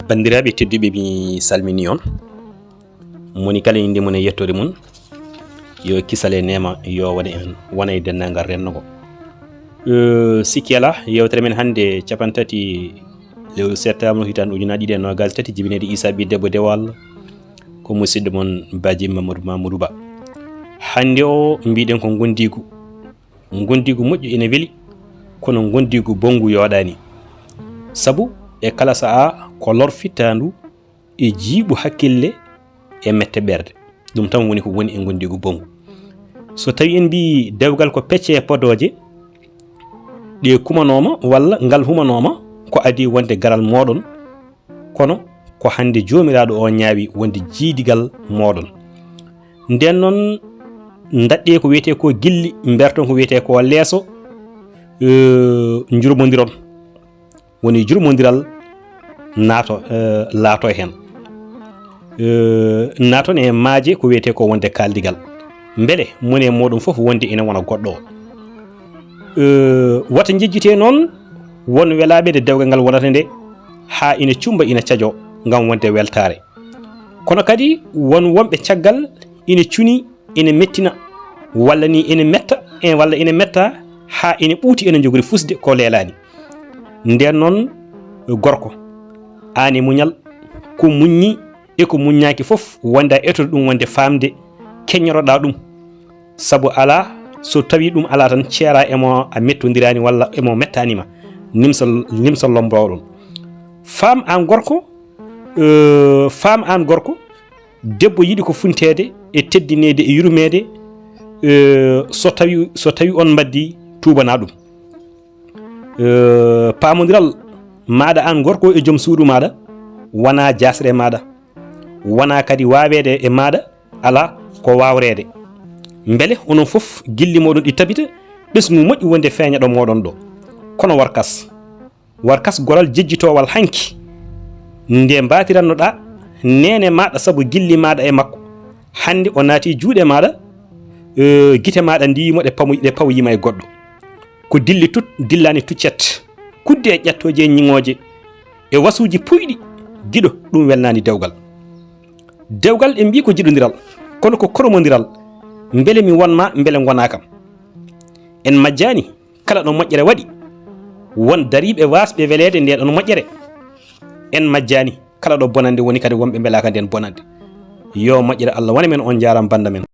bandiraɓe tedduɓe mi salmini on moni kala inde mun e yettode mun yo kisale nema yo wona e dennagal rennogo sikki ala yewtere men hande capantati lewru septembre hitande ujunaje ɗiɗi e nogas tati jibinede Issa Bi Debbo Dewal ko musidɗo mon Badji Mamadou Ba. Hande o mbiɗen ko gonndiigu moƴƴo ene weeli kono gonndiigu bongu yoɗani sabu e kala sa'a ko lor fittandu e jiiɓu hakkille e mette ɓerde ɗum tan woni ko woni e gonndiigu bongu. So tawi en mbi dewgal ko pecce e podoje ɗe kumanoma walla ngal humanoma ko adi wonde garal moɗon kono ko hande jomiraɗo o ñaawi wonde jiidigal moɗon. Nden noon daɗɗe ko wiyete ko gilli berton ko wiyete ko leeso jurmodiron woni jurmodiral laato hen naton e maaje ko wiyete ko wonde kaldigal beele moni moɗum foof wonde ina wona goɗɗo o wata jejjite noon won welaɓe de dewgal ngal wonata nde ha ina cumba ina cajo ngam wonde weltare kono kadi won wonɓe caggal ina cuni ina mettina walla ni ina metta walla ina metta ha ina ɓuuti ina jogori fusde ko leelani. Nden noon gorko ani muñal ko muññi e ko muññaki foof wonda etode ɗum wonde famde keññoroɗa ɗum sabu ala so tawi ɗum ala tan ceera emo a mettodirani walla emo mettanima nimsa lombroɗon fam an gorko debbo yiɗi ko funtede e teddinede e yurmede so tawi on mbaddi tubana ɗum pamodiral maɗa an gorko e joom suudu maɗa wona jasre maɗa wona kadi wawede e maɗa ala ko wawrede beele onon foof gilli moɗon ɗi tabita ɓesgu moƴƴi wonde feeñaɗo moɗon ɗo kono warkas goral jejjitowal hanki nde mbatirannoɗa nene maɗa saabu gilli maɗa e makko hande o naati juuɗe maɗa guite maɗa ndiyimo ɗe pawoyima e goɗɗo ko dillani tuccet kudde e ƴettoje e ñiŋoje e wasuji puyɗi giɗo ɗum welnani dewgal ɓe mbi ko jiɗodiral kono ko koromodiral beele mi wonma beele gona kam en majjani kala ɗo moƴƴere waɗi won dariɓe wasɓe welede nde ɗon moƴƴere en majjani kala ɗo bonande woni kadi wonɓe beelaka nden bonande yo moƴƴere Allah wona men on jaram banda men.